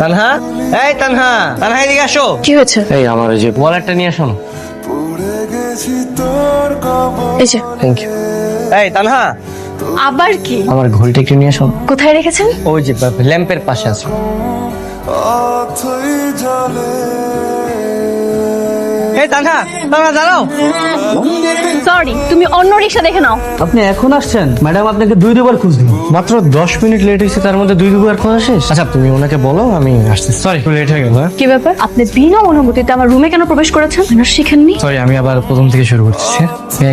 তানহা, এই তানহা, তানহা এদিকে আসো। কি হয়েছে? এই আমার ওই যে ওয়ালেটটা নিয়ে আসো না। এই যে। Thank you. এই তানহা, আবার কি? আমার ঘড়িটা একটু নিয়ে আসো। কোথায় রেখেছেন? ওই যে ল্যাম্পের পাশে আছে। এই তানহা, তানহা দাঁড়াও। সরি, তুমি অন্য রিকশা দেখে নাও। আপনি এখন আসছেন? ম্যাডাম আপনাকে দুবার খুঁজলি। মাত্র 10 মিনিট লেট হয়েছে, তার মধ্যে 2 খোঁজা শেষ। আচ্ছা তুমি ওনাকে বলো আমি আসছি। সরি একটু লেট হয়ে গেল। কি ব্যাপার? আপনি বিনা অনুমতিতে আমার রুমে কেন প্রবেশ করেছেন? ম্যানার্স শিখেননি? সরি, আমি আবার প্রথম থেকে শুরু করছি।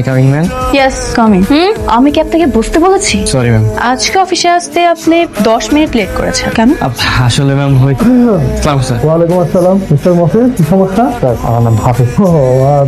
Coming ma'am. Yes, coming. আমি কি আপনাকে বুঝতে বলেছি? Sorry ma'am. আজকে অফিসে আসতে আপনি 10 মিনিট লেট করেছেন কেন? আসলে ম্যাম সালাম স্যার। ওয়ালাইকুম আসসালাম মিস্টার মফিজ, কি সমস্যা? আমার নাম হাফিজ।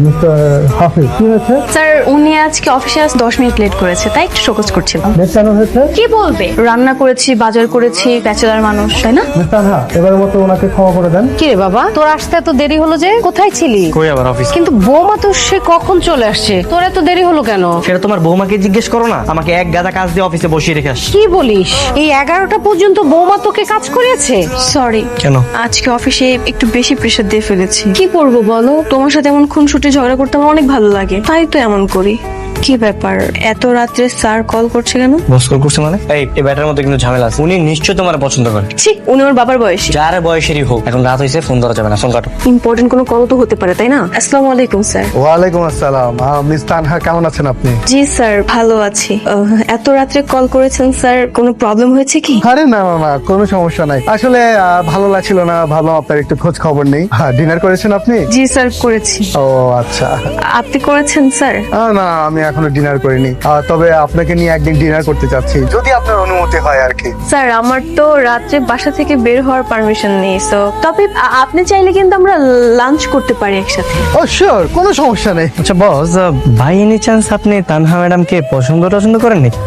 মিস্টার হাফিজ, কি হয়েছে? স্যার, উনি আজকে অফিসে আসতে 10 মিনিট লেট করেছে, তাই একটু শোকজ করছিলাম। নেট কেন হয়েছে? কি বলবে? রান্না করেছি, বাজার করেছি, ব্যাচেলার মানুষ, তাই না? মিস তানহা, এবারের মতো ওনাকে ক্ষমা করে দেন। কি রে বাবা, তোর আসতে এত দেরি হলো যে? কোথায় ছিলি? কই আবার অফিস? কিন্তু বৌমা তো সে কখন চলে আসছে, তোর এত দেরি হলো কেন? সেটা তোমার বৌমাকে জিজ্ঞেস করো না। আমাকে এক গাদা কাজ দিয়ে অফিসে বসিয়ে রেখে আসছে। কি বলিস? এই 11টা পর্যন্ত বৌমা তোকে কাজ করিয়েছে? সরি, কেন? আজকে অফিসে একটু বেশি প্রেশার দিয়ে ফেলেছি। কি করবো বলো? তোমার সাথে এমন খুনসুটি ঝগড়া করতে আমার অনেক ভালো লাগে, তাই তো এমন করি। কি ব্যাপার, এত রাত্রে স্যার কল করছে কেন? বস কল করছে মানে? এই ব্যাটার মধ্যে কিন্তু ঝামেলা আছে। উনি নিশ্চয় তোমার পছন্দ করে। ছি, উনি ওর বাবার বয়সী। যার বয়সেরই হোক, এখন রাত হয়েছে, ফোন ধরা যাবে না। ফোন কাটো। ইম্পর্টেন্ট কোনো কল তো হতে পারে, তাই না? আসসালামু আলাইকুম স্যার। ওয়ালাইকুম আসসালাম। মিস তানহা, কেমন আছেন আপনি? জি স্যার, ভালো আছি। এত রাত্রে কল করেছেন স্যার, কোনো প্রবলেম হয়েছে কি? আরে না না না, কোনো সমস্যা নাই। আসলে ভালো লাগছিল না, ভাবলাম আপনার একটু খোঁজ খবর নেই। ডিনার করেছেন আপনি? জি স্যার, করেছি। ও আচ্ছা। আপনি করেছেন স্যার? না, আমি এখনো ডিনার করিনি। তবে আপনাকে নিয়ে একদিন ডিনার করতে চাচ্ছি, যদি আপনার অনুমতি হয় আর কি। স্যার, আমার তো রাত্রে বাসা থেকে বের হওয়ার পারমিশন নেই, সো তবে আপনি চাইলে কিন্তু আমরা লাঞ্চ করতে পারি একসাথে। ও শিওর, কোনো সমস্যা নেই। আচ্ছা বস, বাই এনি চান্স আপনি তানহা ম্যাডামকে পছন্দ করেন নাকি?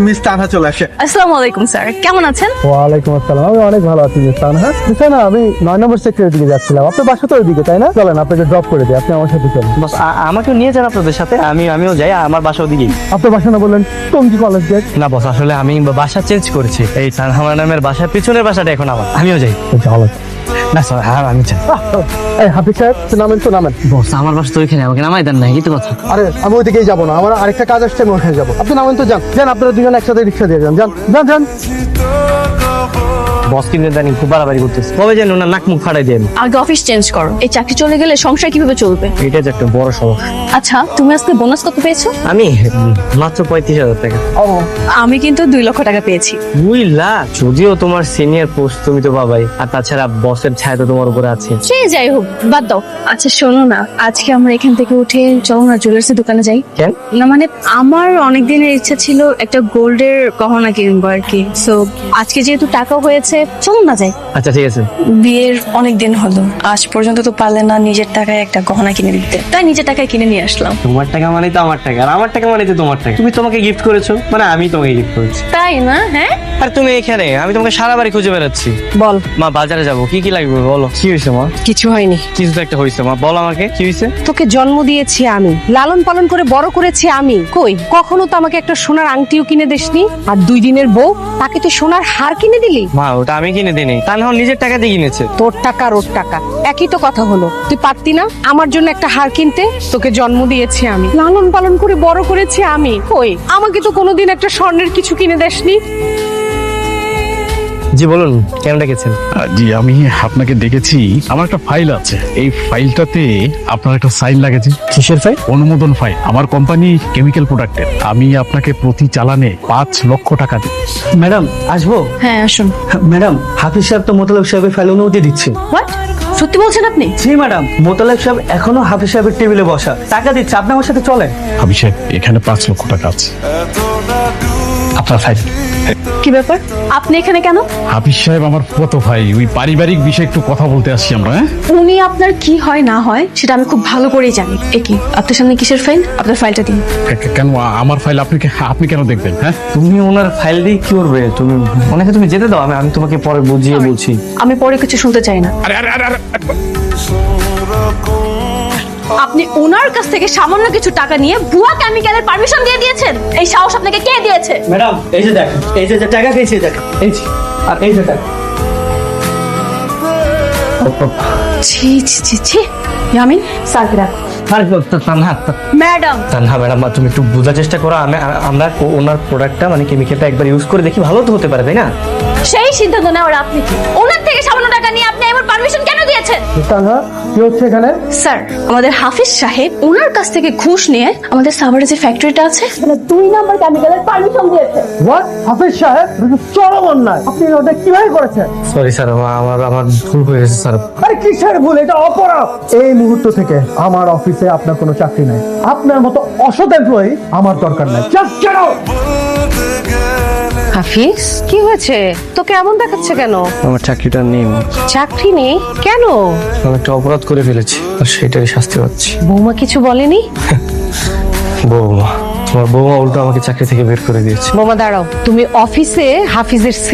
মিস তানহা চলে আসে। আসসালামু আলাইকুম স্যার, কেমন আছেন? ওয়ালাইকুম আসসালাম, আমি অনেক ভালো আছি মিস তানহা। বুঝছেন না, আমি 9 নম্বর সেক্টরের দিকে যাচ্ছিলাম। আপনার বাসা তো ওইদিকে, তাই না? চলেন আপনাকে ড্রপ করে দিই, আপনি আমার সাথে চলুন। বস আমাকেও নিয়ে যান আপনাদের সাথে। আমিও যাই, আমার বাসা ওদিকেই। আপনার বাসা না বললেন টঙ্গী কলেজ গেট? না বস, আসলে আমি বাসা চেঞ্জ করেছি। এই তানহা ম্যাডামের বাসার পিছনের বাসাটা এখন আমার। আমিও যাই। ভালো। না স্যার, আমি চাই। এই হাফিজ সাহেব, নামেন তো নামেন। বস আমার বাসা তো ওইখানে, আমাকে নামাই দেন না, এই তো কথা। আরে আমি ওইদিকেই যাবো না, আমার আরেকটা কাজ আসছে, আমি ওখানে যাবো। আপনি নামেন তো, যান যান, আপনারা দুজন একসাথে রিক্সা দিয়ে যান, যান যান যান। বস কিনে দেন, খুব বাড়াবাড়ি করতেছে। কবে যেন ওনার নাক মুখ ফাটাই দেন। আগে অফিস চেঞ্জ করো, এই চাকরি চলে গেলে সংসার কিভাবে চলবে? এটা যে একটা বড় সমস্যা। আচ্ছা, তুমি আজকে বোনাস কত পেয়েছো? আমি মাত্র 35,000 টাকা। আমি কিন্তু 2 লক্ষ টাকা পেয়েছি। 2 লাখ? যদিও তোমার সিনিয়র পোস্ট, তুমি তো পাবাই। আর তাছাড়া বসের ছায়া তো তোমার উপরে আছে। সে যাই হোক, বাদ দাও। আচ্ছা শোনো না, আজকে আমরা এখান থেকে উঠে চলো না জুয়েলার্সের দোকানে যাই। কেন? না মানে আমার অনেক দিনের ইচ্ছা ছিল একটা গোল্ডের গহনা কিনবো আর কি। সো আজকে যেহেতু টাকা হয়েছে, চলো না যাই। আচ্ছা ঠিক আছে। বিয়ের অনেক দিন হলো, আজ পর্যন্ত তো পারলে না নিজের টাকায় একটা গহনা কিনে দিতে, তাই নিজের টাকায় কিনে নিয়ে আসলাম। তোমার টাকা মানে তো আমার টাকা, আর আমার টাকা মানে তো তোমার টাকা। তুমি তোমাকে গিফট করেছো, মানে আমি তোমাকে গিফট করেছি। তাই না? হ্যাঁ, আর তুমি এখানে, আমি তোমাকে সারা বাড়ি খুঁজে বেড়াচ্ছি। বল। মা বাজারে যাবো, কি কি লাগবে বলো। কি হয়েছে মা? কিছু হয়নি। কিছু তো একটা হয়েছে মা, বল আমাকে কি হয়েছে। তোকে জন্ম দিয়েছি আমি, লালন পালন করে বড় করেছি আমি। কই কখনো তো আমাকে একটা সোনার আংটিও কিনে দিসনি। আর 2 দিনের বউ, তাকে তুই সোনার হার কিনে দিলি? মা ওটা আমি কিনে দিইনি, তা না নিজের টাকা দিয়ে কিনেছে। তোর টাকা আর ওর টাকা একই তো কথা হলো। তুই পারতি না আমার জন্য একটা হার কিনতে? তোকে জন্ম দিয়েছি আমি, লালন পালন করে বড় করেছি আমি। কই আমাকে তো কোনোদিন একটা স্বর্ণের কিছু কিনে দেসনি। জি বলুন, কেন ডেকেছেন? জি আমি আপনাকে দেখেছি, আমার একটা ফাইল আছে, এই ফাইলটাতে আপনার একটা সাইন লাগেছে। কিসের ফাইল? অনুমোদন ফাইল। আমার কোম্পানি কেমিক্যাল প্রোডাক্টের, আমি আপনাকে প্রতি চালানে 5 লক্ষ টাকা দিই। ম্যাডাম আসবো? হ্যাঁ আসুন। ম্যাডাম, হাফিজ সাহেব তো মোতালেব সাহেবের ফাইল অনুমতি দিচ্ছে। হোয়াট? সত্যি বলছেন আপনি? জি ম্যাডাম, মোতালেব সাহেব এখনো হাফিজ সাহেবের টেবিলে বসা, টাকা দিচ্ছে। আপনি আমার সাথে চলেন। অভিষেক, এখানে 5 লক্ষ টাকা আছে, আপনার ফাইল। কি ব্যাপার, আপনি এখানে কেন? হাফিজ সাহেব আমার কত ভাই, ওই পারিবারিক বিষয়ে একটু কথা বলতে আসছি আমরা। হ্যাঁ, উনি আপনার কি হয় না হয় সেটা আমি খুব ভালো করেই জানি। এ কি আপনার সামনে কিসের ফাইল? আপনার ফাইলটা দিন। কেন আমার ফাইল আপনি কেন দেখবেন? হ্যাঁ, তুমি ওনার ফাইল দিয়ে কি করবে? তুমি ওনাকে তুমি যেতে দাও, আমি তোমাকে পরে বুঝিয়ে বলছি। আমি পরে কিছু শুনতে চাই না। আরে আরে আরে আরে, আপনি ওনার কাছ থেকে সামান্য কিছু টাকা নিয়ে ভুয়া কেমিক্যালের পারমিশন দিয়ে দিয়েছেন। এই সাহস আপনাকে কে দিয়েছে? ম্যাডাম এই যে দেখেন, এই যে টাকা খেয়েছে দেখেন, এই যে আর এই যে টাকা। ছি ছি ছি ছি ইয়ামিন স্যারকে রাখ। আরে তানহা ম্যাডাম তানহা ম্যাডাম, তুমি একটু বোঝার চেষ্টা করো। আমরা ওনার প্রোডাক্টটা মানে কেমিক্যালটা একবার ইউজ করে দেখি, ভালো তো হতে পারে, তাই না? সেই সিদ্ধান্ত নেওয়ার আপনি কি? ওনার থেকে সামান্য টাকা নিয়ে আপনি এমন পারমিশন কেন দিয়েছেন? তানহা কি হচ্ছে এখানে? স্যার, আমাদের হাফিজ সাহেব ওনার কাছ থেকে ঘুষ নিয়ে আমাদের সাভারে যে ফ্যাক্টরিটা আছে মানে 2 নাম্বার কেমিক্যালের পারমিশন দিয়েছে। হোয়াট? হাফিজ সাহেব, এটা তো চরম অন্যায়। আপনি ওটা কিভাবে করেছেন? সরি স্যার, আমার ভুল হয়ে গেছে স্যার। আরে কিসের ভুল? এটা অপরাধ। এই মুহূর্ত থেকে আমার অফিসে আপনার কোনো চাকরি নাই। আপনার মতো অসৎ এমপ্লয়ি আমার দরকার নাই। Just get out. হাফিজ, কি হয়েছে? তোকে এমন দেখাচ্ছে কেন? আমার চাকরিটা নেই, চাকরি নেই কেন? আমি একটা অপরাধ করে ফেলেছি আর সেটাই শাস্তি পাচ্ছি। বৌমা কিছু বলেনি? বৌমা, তোমার বৌমা উল্টো আমাকে চাকরি থেকে বের করে দিয়েছে। বৌমা দাঁড়াও, তুমি অফিসে হাফিজের